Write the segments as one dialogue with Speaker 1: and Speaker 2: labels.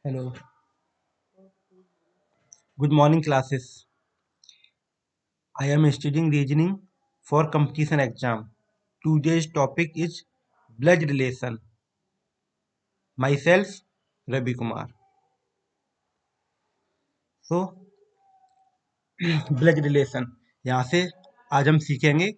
Speaker 1: Hello. Good morning, classes. I am studying reasoning for competition exam. Today's topic is blood relation. Myself, Ravi Kumar. So, blood relation यहाँ से आज हम सीखेंगे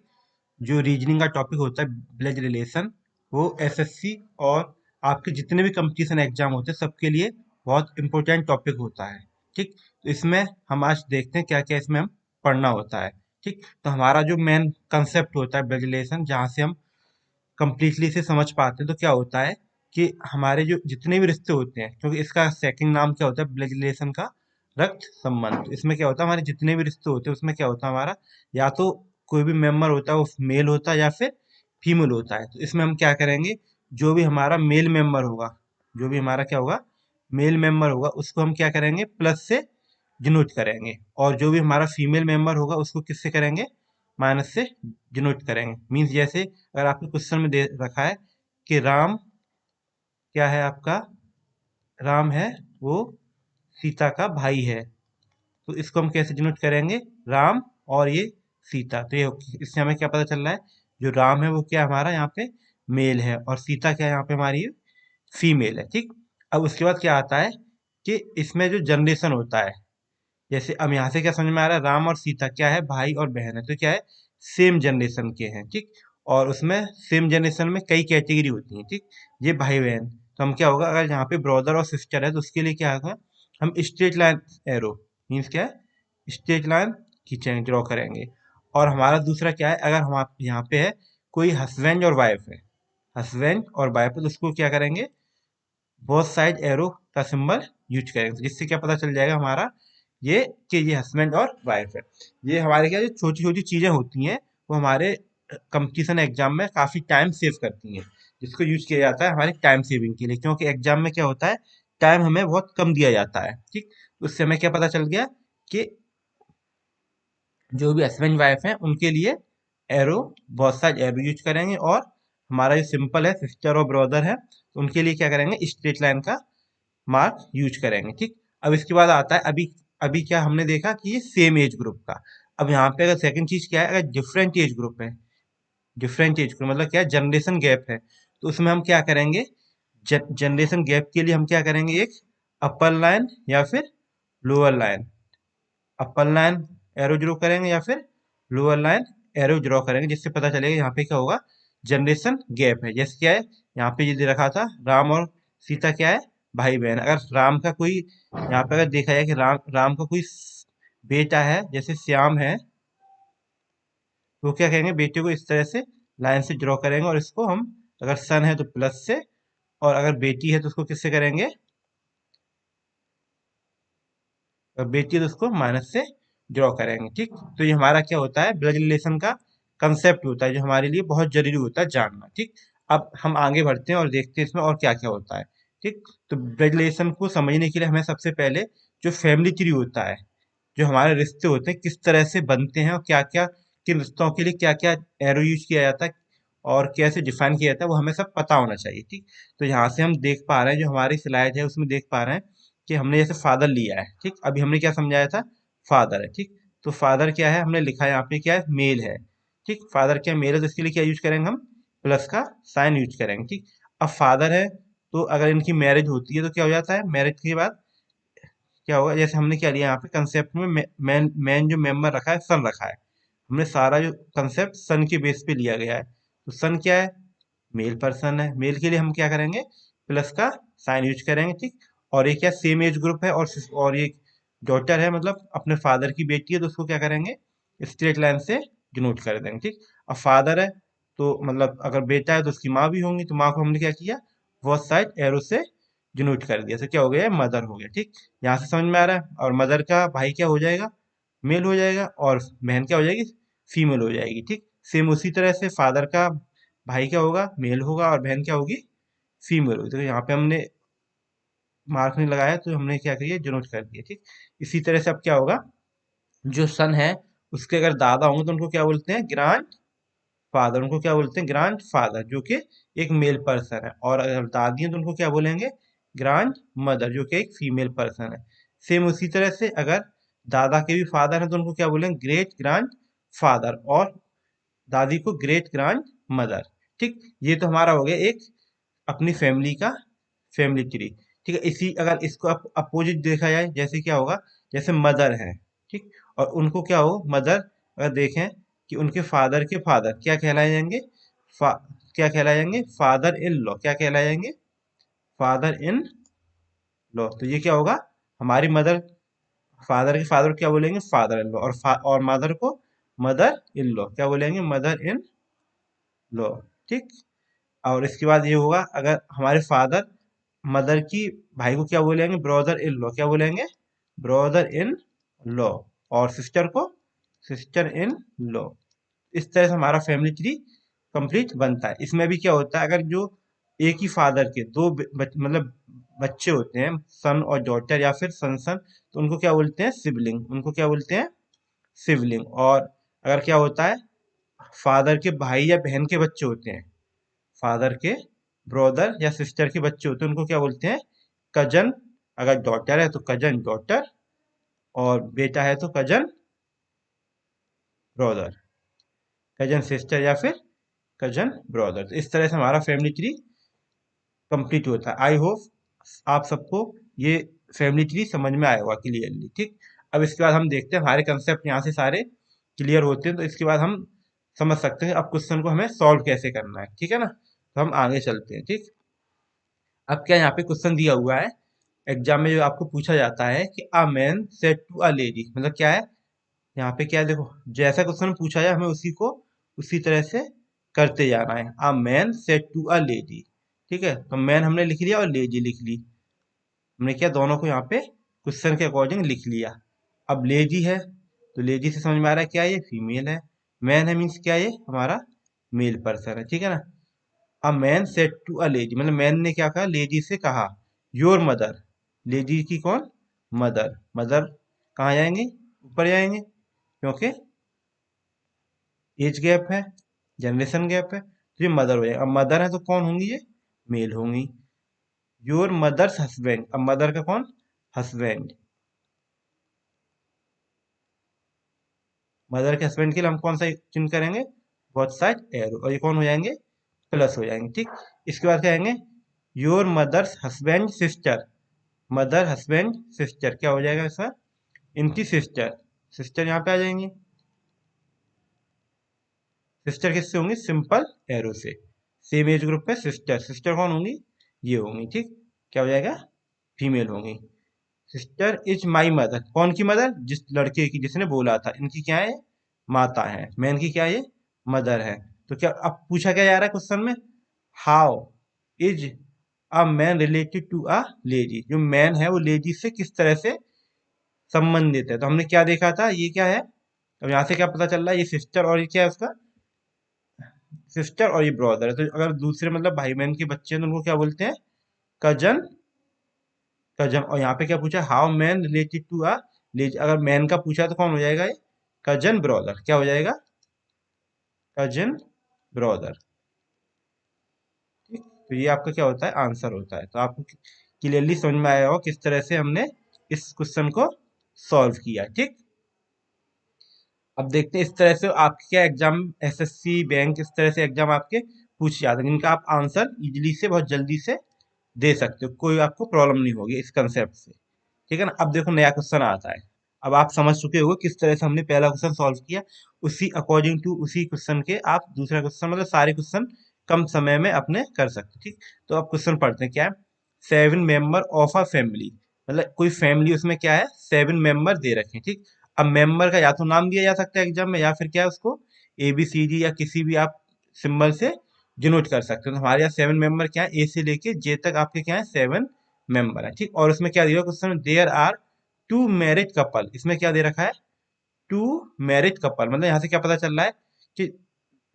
Speaker 1: जो reasoning का topic होता है ब्लड रिलेशन। वो एसएससी और आपके जितने भी कंपटीशन एग्जाम होते हैं सबके लिए बहुत इंपॉर्टेंट टॉपिक होता है। ठीक, तो इसमें हम आज देखते हैं क्या क्या इसमें हम पढ़ना होता है। ठीक, तो हमारा जो मेन कंसेप्ट होता है ब्लड रिलेशन, जहाँ से हम कंप्लीटली से समझ पाते हैं, तो क्या होता है कि हमारे जो जितने भी रिश्ते होते हैं, क्योंकि इसका सेकंड नाम क्या होता है ब्लड रिलेशन का, रक्त संबंध। तो इसमें क्या होता है हमारे जितने भी रिश्ते होते हैं उसमें क्या होता है हमारा, या तो कोई भी मेंबर होता है वो मेल होता है या फिर फीमेल होता है। तो इसमें हम क्या करेंगे, जो भी हमारा मेल मेंबर होगा, जो भी हमारा क्या होगा मेल मेंबर होगा, उसको हम क्या करेंगे प्लस से डिनोट करेंगे, और जो भी हमारा फीमेल मेंबर होगा उसको किससे करेंगे, माइनस से डिनोट करेंगे। मीन्स जैसे अगर आपके क्वेश्चन में दे रखा है कि राम क्या है आपका, राम है वो सीता का भाई है, तो इसको हम कैसे डिनोट करेंगे, राम और ये सीता। तो ये इससे हमें क्या पता चल रहा है, जो राम है वो क्या हमारा यहाँ पे मेल है, और सीता क्या है यहाँ पे हमारी फीमेल है। ठीक, अब उसके बाद क्या आता है कि इसमें जो जनरेशन होता है, जैसे अब यहाँ से क्या समझ में आ रहा है, राम और सीता क्या है, भाई और बहन है, तो क्या है सेम जनरेशन के हैं। ठीक, और उसमें सेम जनरेशन में कई कैटेगरी होती हैं। ठीक, ये भाई बहन, तो हम क्या होगा अगर यहाँ पे ब्रदर और सिस्टर है तो उसके लिए क्या होगा, हम स्ट्रेट लाइन एरो, मीन्स क्या है स्ट्रेट लाइन खींचेंगे, ड्रॉ करेंगे। और हमारा दूसरा क्या है, अगर हम यहाँ पे है कोई हस्बैंड और वाइफ है, हस्बैंड और वाइफ है, तो उसको क्या करेंगे बोथ साइड एरो का सिंबल यूज करेंगे, जिससे क्या पता चल जाएगा हमारा ये कि ये हस्बैंड और वाइफ है। ये हमारे क्या जो छोटी छोटी चीजें होती हैं वो हमारे कंपटीशन एग्जाम में काफी टाइम सेव करती हैं, जिसको यूज किया जाता है हमारी टाइम सेविंग के लिए, क्योंकि एग्जाम में क्या होता है टाइम हमें बहुत कम दिया जाता है। ठीक, उससे हमें क्या पता चल गया कि जो भी हस्बैंड वाइफ हैं उनके लिए एरो बहुत सारे एरो यूज करेंगे, और हमारा जो सिंपल है सिस्टर और ब्रदर है तो उनके लिए क्या करेंगे स्ट्रेट लाइन का मार्क यूज करेंगे। ठीक, अब इसके बाद आता है अभी अभी क्या हमने देखा कि ये सेम एज ग्रुप का। अब यहाँ पे अगर सेकंड चीज क्या है, अगर डिफरेंट एज ग्रुप है, डिफरेंट एज ग्रुप मतलब क्या है जनरेशन गैप है, तो उसमें हम क्या करेंगे जनरेशन गैप के लिए हम क्या करेंगे एक अपर लाइन या फिर लोअर लाइन, अपर लाइन एरो ड्रॉ करेंगे या फिर लोअर लाइन एरो ड्रॉ करेंगे, जिससे पता चलेगा यहाँ पे क्या होगा जनरेशन गैप है। जैसे क्या है यहाँ पे ये दे रखा था राम और सीता क्या है भाई बहन, अगर राम का कोई यहाँ पे अगर देखा जाए कि राम का कोई बेटा है जैसे श्याम है, तो क्या करेंगे बेटे को इस तरह से लाइन से ड्रॉ करेंगे, और इसको हम अगर सन है तो प्लस से, और अगर बेटी है तो उसको किससे करेंगे, और बेटी है तो उसको माइनस से ड्रॉ करेंगे। ठीक, तो ये हमारा क्या होता है ब्लड रिलेशन का कंसेप्ट होता है, जो हमारे लिए बहुत जरूरी होता है जानना। ठीक, अब हम आगे बढ़ते हैं और देखते हैं इसमें और क्या क्या होता है। ठीक, तो ब्लड रिलेशन को समझने के लिए हमें सबसे पहले जो फैमिली ट्री होता है, जो हमारे रिश्ते होते हैं किस तरह से बनते हैं और क्या क्या किन रिश्तों के लिए क्या क्या एरो यूज किया जाता है और कैसे डिफाइन किया जाता है, वो हमें सब पता होना चाहिए। ठीक, तो यहाँ से हम देख पा रहे हैं जो हमारी स्लाइड है उसमें देख पा रहे हैं कि हमने जैसे फादर लिया है। ठीक, अभी हमने क्या समझाया था, फादर है। ठीक, तो फादर क्या है हमने लिखा है यहाँ पे क्या है मेल है। ठीक, फादर क्या मेल है तो इसके लिए क्या यूज करेंगे हम प्लस का साइन यूज करेंगे। ठीक, अब फादर है तो अगर इनकी मैरिज होती है तो क्या हो जाता है मैरिज के बाद क्या होगा, जैसे हमने क्या लिया यहाँ पे कंसेप्ट में मैन मैन जो मेंबर रखा है सन रखा है, हमने सारा जो कंसेप्ट सन के बेस पे लिया गया है। तो सन क्या है मेल पर्सन है, मेल के लिए हम क्या करेंगे प्लस का साइन यूज करेंगे। ठीक, और ये क्या सेम एज ग्रुप है, और ये डॉटर है मतलब अपने फादर की बेटी है, तो उसको क्या करेंगे स्ट्रेट लाइन से डिनोट कर देंगे। ठीक, अब फादर है तो मतलब अगर बेटा है तो उसकी माँ भी होंगी, तो माँ को हमने क्या किया बोथ साइड एरो से डिनोट कर दिया, तो क्या हो गया मदर हो गया। ठीक, यहाँ से समझ में आ रहा है, और मदर का भाई क्या हो जाएगा मेल हो जाएगा, और बहन क्या हो जाएगी फीमेल हो जाएगी। ठीक, सेम उसी तरह से फादर का भाई क्या होगा मेल होगा और बहन क्या होगी फीमेल होगी। तो यहाँ पे हमने मार्क नहीं लगाया तो हमने क्या किया डिनोट कर दिया। ठीक, इसी तरह से अब क्या होगा जो सन है उसके अगर दादा होंगे तो उनको क्या बोलते हैं ग्रांड फादर, उनको क्या बोलते हैं ग्रांड फादर, जो कि एक मेल पर्सन है, और अगर दादी है तो उनको क्या बोलेंगे ग्रांड मदर, जो कि एक फीमेल पर्सन है। सेम उसी तरह से अगर दादा के भी फादर हैं तो उनको क्या बोलेंगे, ग्रेट ग्रांड फादर, और दादी को ग्रेट ग्रांड मदर। ठीक, ये तो हमारा हो गया एक अपनी फैमिली का फैमिली ट्री। ठीक है, इसी अगर इसको अपोजिट देखा जाए, जैसे क्या होगा, जैसे मदर है, ठीक, और उनको क्या हो, मदर अगर देखें कि उनके फादर के फादर क्या कहलाए जाएंगे, फा, क्या कहलाए जाएंगे, फादर इन लॉ, क्या कहलाए जाएंगे, फादर इन लॉ। तो ये क्या होगा, हमारी मदर, फादर के फादर को क्या बोलेंगे, फादर इन लॉ, और मदर को मदर इन लॉ, क्या बोलेंगे, मदर इन लॉ। ठीक, और इसके बाद ये होगा, अगर हमारे फादर मदर की भाई को क्या बोलेंगे, ब्रदर इन लॉ, क्या बोलेंगे, ब्रदर इन लॉ, और सिस्टर को सिस्टर इन लॉ। इस तरह से हमारा फैमिली ट्री कंप्लीट बनता है। इसमें भी क्या होता है, अगर जो एक ही फादर के दो मतलब बच्चे होते हैं, सन और डॉटर, या फिर सन सन, तो उनको क्या बोलते हैं, सिबलिंग, उनको क्या बोलते हैं, सिबलिंग। और अगर क्या होता है, फादर के भाई या बहन के बच्चे होते हैं, फादर के ब्रदर या सिस्टर के बच्चे होते हैं, उनको क्या बोलते हैं, कजन। अगर डॉटर है तो कजन डॉटर, और बेटा है तो कजन ब्रदर, कजन सिस्टर या फिर कजन ब्रदर। तो इस तरह से हमारा फैमिली ट्री कंप्लीट होता है। आई होप आप सबको ये फैमिली ट्री समझ में आया होगा क्लियरली। ठीक, अब इसके बाद हम देखते हैं, हमारे कंसेप्ट यहाँ से सारे क्लियर होते हैं, तो इसके बाद हम समझ सकते हैं अब क्वेश्चन को हमें सॉल्व कैसे करना है। ठीक है ना, तो हम आगे चलते हैं। ठीक, अब क्या यहाँ पे क्वेश्चन दिया हुआ है एग्जाम में, जो आपको पूछा जाता है कि a man said to a lady, मतलब क्या है यहाँ पे, क्या है, देखो, जैसा क्वेश्चन पूछा है हमें उसी को उसी तरह से करते जाना है। A man said to a lady, ठीक है, तो मैन हमने लिख लिया और लेडी लिख ली, हमने क्या दोनों को यहाँ पे क्वेश्चन के अकॉर्डिंग लिख लिया। अब लेडी है तो लेडी से समझ में आ रहा है क्या, ये फीमेल है। मैन है मीन्स क्या, ये हमारा मेल पर्सन है। ठीक है ना, a man said to a lady, मतलब मैन ने क्या कहा, लेडी से कहा, योर मदर, लेडी की कौन, मदर, मदर कहाँ जाएंगे, ऊपर जाएंगे, क्योंकि एज गैप है, जनरेशन गैप है, तो ये मदर हो जाएगा। अब मदर है तो कौन होंगी, ये मेल होंगी। योर मदर्स हस्बैंड, अब मदर का कौन, हस्बैंड, मदर के हस्बैंड के लिए हम कौन सा चिन्ह करेंगे, बोथ साइड एरो, और ये कौन हो जाएंगे, प्लस हो जाएंगे। ठीक, इसके बाद क्या आएंगे, your mother's husband sister, mother husband sister क्या हो जाएगा इसका, इनकी सिस्टर, सिस्टर यहाँ पे आ जाएंगी। सिस्टर किससे होंगी, सिंपल एरो से, सेम एज ग्रुप में सिस्टर, सिस्टर कौन होंगी, ये होंगी। ठीक, क्या हो जाएगा, फीमेल होंगी। सिस्टर इज माई मदर, कौन की मदर, जिस लड़के की जिसने बोला था, इनकी क्या है, माता है। मैन की क्या है, ये मदर है। तो क्या अब पूछा क्या जा रहा है क्वेश्चन में, how is a man related to a lady, जो मैन है वो लेडी से किस तरह से संबंधित है। तो हमने क्या देखा था, ये क्या है, अब यहाँ से क्या पता चल रहा है, ये सिस्टर, और ये क्या है उसका, सिस्टर, और ये ब्रदर है। तो अगर दूसरे मतलब भाई बहन के बच्चे हैं तो उनको क्या बोलते हैं, कजन, कजन। और यहाँ पे क्या पूछा, how man related to a lady, अगर मैन का पूछा तो कौन हो जाएगा, ये कजन ब्रदर, क्या हो जाएगा, कजन ब्रदर। ठीक, तो ये आपका क्या होता है, आंसर होता है। तो आपको क्लियरली समझ में आया होगा किस तरह से हमने इस क्वेश्चन को सॉल्व किया। ठीक, अब देखते हैं इस तरह से आपके क्या एग्जाम, एसएससी बैंक, इस तरह से एग्जाम आपके पूछ जाते हैं, जिनका आप आंसर इजीली से बहुत जल्दी से दे सकते हो, कोई आपको प्रॉब्लम नहीं होगी इस कंसेप्ट से। ठीक है ना, अब देखो नया क्वेश्चन आता है। अब आप समझ चुके हो किस तरह से हमने पहला क्वेश्चन सॉल्व किया, उसी अकॉर्डिंग टू उसी क्वेश्चन के आप दूसरा क्वेश्चन, मतलब सारे क्वेश्चन कम समय में अपने कर सकते हो। ठीक, तो अब क्वेश्चन पढ़ते हैं, क्या है, 7 मेंबर ऑफ अ फैमिली, मतलब कोई फैमिली, उसमें क्या है, 7 मेंबर दे रखे हैं। ठीक, अब मेंबर का या तो नाम दिया जा सकता है एग्जाम में, या फिर क्या है उसको ABCD या किसी भी आप सिंबल से डिनोट कर सकते हो। तो हमारे यहाँ 7 मेंबर क्या है, ए से लेके जे तक आपके क्या है, 7 मेंबर है। ठीक, और उसमें क्या दिया क्वेश्चन में, देयर आर 2 मैरिड कपल, इसमें क्या दे रखा है, 2 मैरिड कपल, मतलब यहाँ से क्या पता चल रहा है कि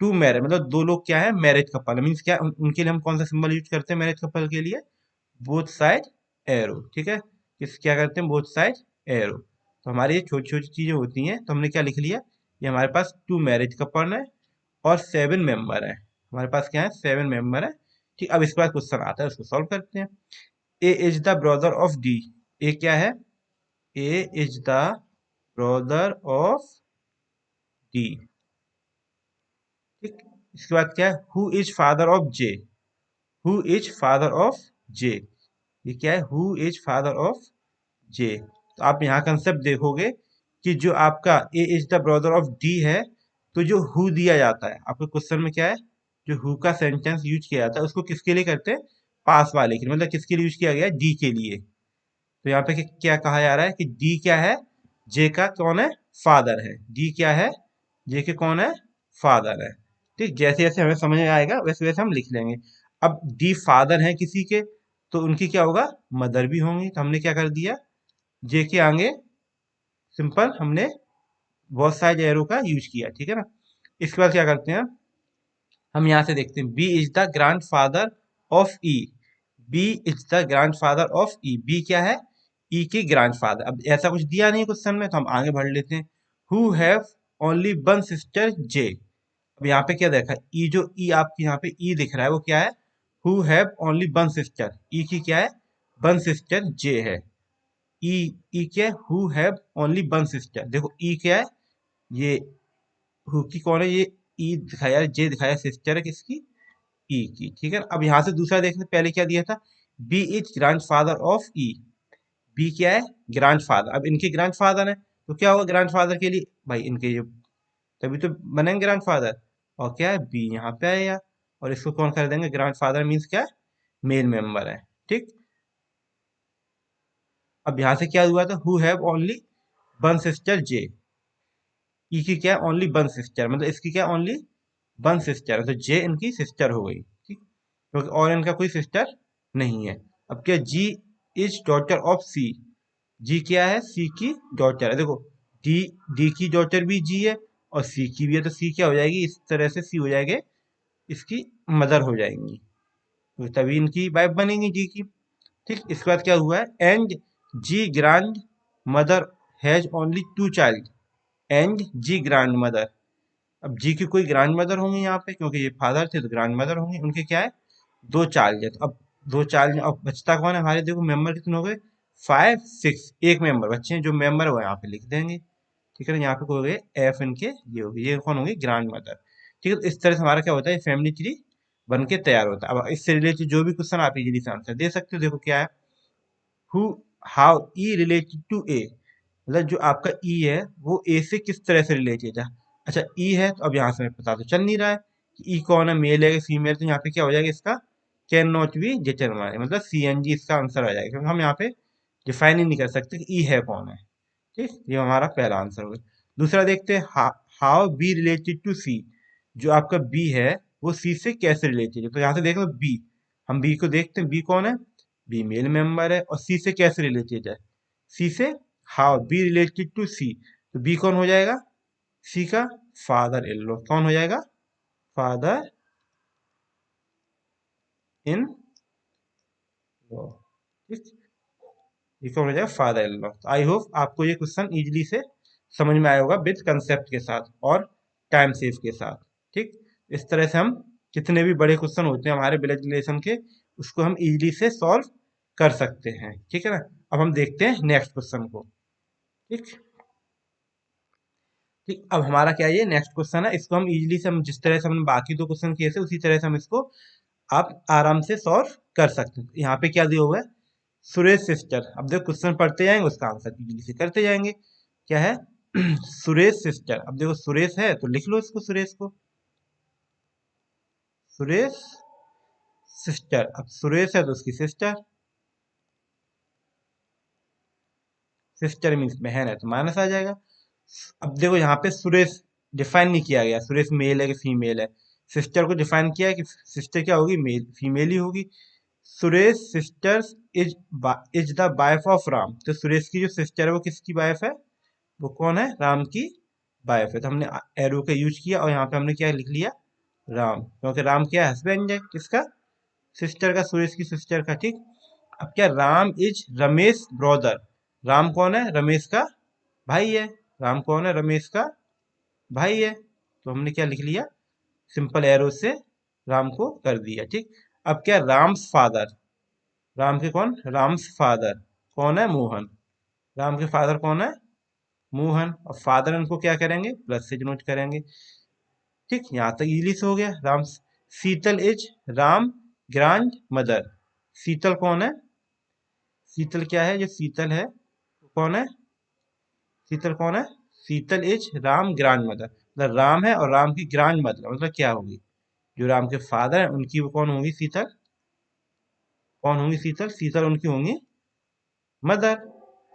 Speaker 1: 2 मैरिड, मतलब दो लोग क्या है, मैरिज कपल, मीन्स क्या उनके लिए हम कौन सा सिंबल यूज करते हैं मैरिज कपल के लिए, बोथ साइड एरो। ठीक है, किस क्या करते हैं, बोथ साइड एरो। तो हमारी ये छोटी छोटी चीजें होती हैं, तो हमने क्या लिख लिया, ये हमारे पास 2 मैरिज कपल है और 7 मेंबर है, हमारे पास क्या है, 7 मेंबर है। ठीक, अब इसके बाद क्वेश्चन आता है, उसको सॉल्व करते हैं। A is the brother of D. A क्या है? A is the brother of D. ठीक। इसके बाद क्या है? Who is father of J. Who is father of J. ये क्या है? Who is father of J. तो आप यहाँ कंसेप्ट देखोगे कि जो आपका A is the brother of D है, तो जो हु दिया जाता है आपके क्वेश्चन में क्या है, जो हु का सेंटेंस यूज किया जाता है उसको किसके लिए करते हैं? पास वाले के लिए। मतलब किसके लिए यूज किया गया है? डी के लिए। तो यहाँ पे क्या कहा जा रहा है कि डी क्या है? जे का कौन है? फादर है। डी क्या है? जे के कौन है? फादर है। ठीक। जैसे जैसे हमें समझ में आएगा वैसे वैसे हम लिख लेंगे। अब डी फादर है किसी के, तो उनकी क्या होगा? मदर भी होंगी। तो हमने क्या कर दिया? जे के आगे सिंपल हमने बहुत सारे एरो का यूज किया। ठीक है ना। इसके बाद क्या करते हैं? हम यहाँ से देखते हैं B is the grandfather of E. B is the grandfather of E. B क्या है? ई के ग्रैंड फादर। अब ऐसा कुछ दिया नहीं क्वेश्चन में, तो हम आगे बढ़ लेते हैं। Who have only one sister J. अब यहाँ पे क्या देखा? ई जो ई आपके यहाँ पे ई दिख रहा है वो क्या है? Who have only one sister. E की क्या है? वन सिस्टर जे है। ई ई क्या है? Who have only one sister. देखो ई क्या है? ये हु की कौन है? ये ई दिखाया, जे दिखाया, सिस्टर है किसकी? ई की। ठीक है। अब यहाँ से दूसरा देखते हैं, पहले क्या दिया था? B is grandfather of E. B क्या है? Grandfather. अब इनके ग्रैंड फादर है, तो क्या होगा ग्रैंड फादर के लिए? भाई इनके जो, तभी तो बनेंगे ग्रैंड फादर। और क्या है? बी यहाँ पे आएगा। और इसको कौन कर देंगे? ग्रैंड फादर मीन्स क्या है? मेल मेंबर है। ठीक। अब यहाँ से क्या हुआ था? Who have only one sister J. E की क्या? ओनली वन सिस्टर, मतलब इसकी क्या? ओनली वन सिस्टर है, तो जे इनकी सिस्टर हो गई। ठीक। क्योंकि और इनका कोई सिस्टर नहीं है। अब क्या? जी इज डॉटर ऑफ सी। जी क्या है? सी की डॉटर है। देखो डी, डी की डॉटर भी जी है और सी की भी है, तो सी क्या हो जाएगी? इस तरह से सी हो जाएगी, इसकी मदर हो जाएंगी। तो तभी इनकी वाइफ बनेंगी जी की। ठीक। इसके बाद क्या हुआ है? And G grandmother has only two child. And G grandmother. अब जी की कोई ग्रैंड मदर होंगी यहाँ पे, क्योंकि ये फादर थे तो ग्रैंड मदर होंगी। उनके क्या है? दो चाइल्ड है। तो अब दो चाइल्ड, अब बचता कौन है हमारे? देखो मेंबर कितने हो गए? 5 6। एक मेंबर बच्चे हैं, जो मेंबर है वो यहाँ पे लिख देंगे। ठीक है ना। यहाँ पे कोई हो गए एफ, इनके ये हो गए, ये कौन होंगे? Grand mother. ठीक है। तो इस तरह से हमारा क्या होता है? फैमिली ट्री बन के तैयार होता है। अब इससे रिलेटेड जो भी क्वेश्चन आप इजीली से आंसर दे सकते हो। देखो क्या है? Who, how E related to A. मतलब जो आपका ई है वो ए से किस तरह से रिलेटेड है? अच्छा ई है, तो अब यहाँ से हमें पता तो चल नहीं रहा है कि ई कौन है, मेल है कि फीमेल। तो यहाँ पे क्या हो जाएगा? इसका कैन नॉट बी डिटरमाइन, मतलब सी एन जी इसका आंसर आ जाएगा, क्योंकि हम यहाँ पे डिफाइन ही नहीं कर सकते कि ई है कौन है। ठीक। ये हमारा पहला आंसर होगा। दूसरा देखते हैं, हाउ बी रिलेटेड टू सी। जो आपका बी है वो सी से कैसे रिलेटेड है? तो यहाँ से देख लो बी, हम बी को देखते हैं, बी कौन है? बी मेल मेंबर है। और सी से कैसे रिलेटेड है? सी से, हाउ बी रिलेटेड टू सी, तो बी कौन हो जाएगा? सी का फादर इन लॉ। कौन हो जाएगा? Father in law. ठीक। ये कौन हो जाएगा? Father in law. I hope आपको ये क्वेश्चन इजीली से समझ में आया होगा, विद कंसेप्ट के साथ और टाइम सेव के साथ। ठीक। इस तरह से हम जितने भी बड़े क्वेश्चन होते हैं हमारे ब्लड रिलेशन के, उसको हम इजीली से सॉल्व कर सकते हैं। ठीक है ना। अब हम देखते हैं नेक्स्ट क्वेश्चन को। ठीक। ठीक। अब हमारा क्या है? ये नेक्स्ट क्वेश्चन है, इसको हम इजीली से, हम जिस तरह से हमने बाकी दो क्वेश्चन किए थे उसी तरह से हम इसको आप आराम से सॉल्व कर सकते हैं। यहाँ पे क्या दिया हुआ है? सुरेश सिस्टर। अब देखो क्वेश्चन पढ़ते जाएंगे, उसका आंसर इजीली से करते जाएंगे। क्या है? सुरेश सिस्टर। अब देखो सुरेश है तो लिख लो इसको, सुरेश को, सुरेश सिस्टर। अब सुरेश है तो उसकी सिस्टर, सिस्टर मीन्स बहन है तो माइनस आ जाएगा। अब देखो यहाँ पे सुरेश डिफाइन नहीं किया गया, सुरेश मेल है कि फीमेल है। सिस्टर को डिफाइन किया है कि सिस्टर क्या होगी? मेल, फीमेल ही होगी। Suresh sisters is is the wife of Ram. तो सुरेश की जो सिस्टर है वो किसकी वाइफ है? वो कौन है? राम की वाइफ है। तो हमने एरो का यूज किया और यहाँ पे हमने क्या लिख लिया? राम, क्योंकि राम क्या हस्बैंड है किसका? सिस्टर का, सुरेश की सिस्टर का। ठीक। अब क्या? Ram is Ramesh brother. राम कौन है? रमेश का भाई है। राम कौन है? रमेश का भाई है। तो हमने क्या लिख लिया? सिंपल एरो से राम को कर दिया। ठीक। अब क्या? राम्स फादर, राम के कौन, राम्स फादर कौन है, मोहन। राम के फादर कौन है, मोहन। और फादर उनको क्या करेंगे, प्लस से डिनोट करेंगे। ठीक, यहाँ तक इजीली से हो गया। राम, शीतल इज राम ग्रैंड मदर। शीतल कौन है, शीतल क्या है, जो शीतल है कौन है, शीतल कौन है, शीतल इज राम ग्रैंड मदर, मतलब राम है और राम की ग्रैंड मदर मतलब क्या होगी, जो राम के फादर है उनकी वो कौन होगी, शीतल। कौन होंगी शीतल, शीतल उनकी होंगी मदर।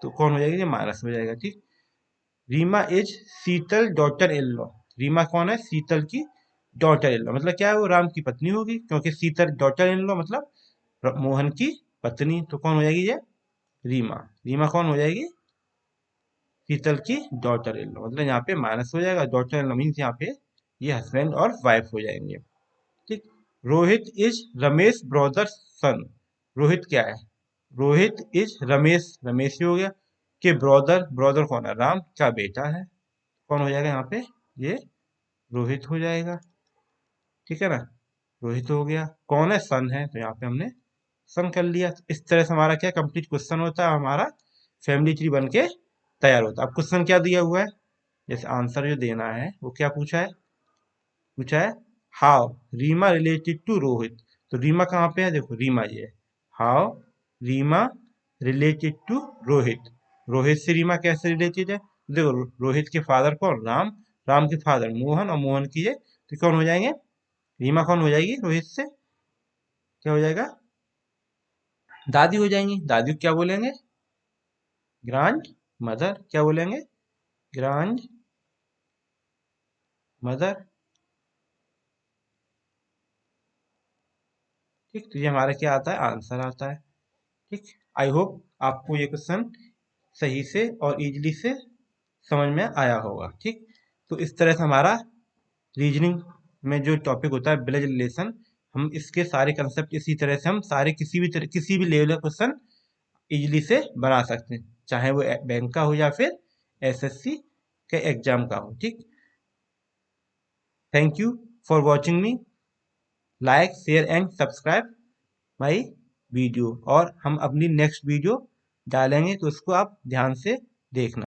Speaker 1: तो कौन हो जाएगी, ये माइनस हो जाएगा। ठीक, Reema is Sheetal daughter in law. Reema कौन है, शीतल की डॉटर इन लॉ, मतलब क्या है, वो राम की पत्नी होगी, क्योंकि शीतल डॉटर इन लॉ मतलब मोहन की पत्नी। तो कौन हो जाएगी ये, रीमा। रीमा कौन हो जाएगी, शीतल की डॉटर इन लॉ, मतलब यहाँ पे माइनस हो जाएगा। डॉटर इन लॉ मीन्स यहाँ पे ये हस्बैंड और वाइफ हो जाएंगे। ठीक, रोहित इज रमेश ब्रदर सन। रोहित क्या है, रोहित इज रमेश, रमेश ही हो गया, के ब्रदर, ब्रदर कौन है, राम का बेटा है। कौन हो जाएगा यहाँ पे, ये रोहित हो जाएगा। ठीक है ना, रोहित हो गया। कौन है, सन है, तो यहाँ पे हमने सन कर लिया। तो इस तरह से हमारा क्या कंप्लीट क्वेश्चन होता है, हमारा फैमिली ट्री बन के तैयार होता है। अब क्वेश्चन क्या दिया हुआ है, जैसे आंसर जो देना है वो क्या पूछा है, पूछा है how Reema related to Rohit. तो रीमा कहाँ पे है, देखो रीमा ये है। How Reema related to Rohit, Rohit से रीमा कैसे रिलेटेड है, देखो रोहित के फादर कौन, राम, राम के फादर मोहन, और मोहन की ये, तो कौन हो जाएंगे, रीमा कौन हो जाएगी रोहित से, क्या हो जाएगा, दादी हो जाएंगी। दादी को क्या बोलेंगे, ग्रांड मदर। क्या बोलेंगे, ग्रांड मदर। ठीक, तो ये हमारा क्या आता है, आंसर आता है। ठीक, आई होप आपको ये क्वेश्चन सही से और इजीली से समझ में आया होगा। ठीक, तो इस तरह से हमारा रीजनिंग में जो टॉपिक होता है ब्लड रिलेशन, हम इसके सारे कंसेप्ट इसी तरह से हम सारे किसी भी लेवल का क्वेश्चन इजीली से बना सकते हैं, चाहे वो बैंक का हो या फिर एसएससी के एग्जाम का हो। ठीक, thank you for watching me, like share and subscribe my video. और हम अपनी नेक्स्ट वीडियो डालेंगे तो उसको आप ध्यान से देखना।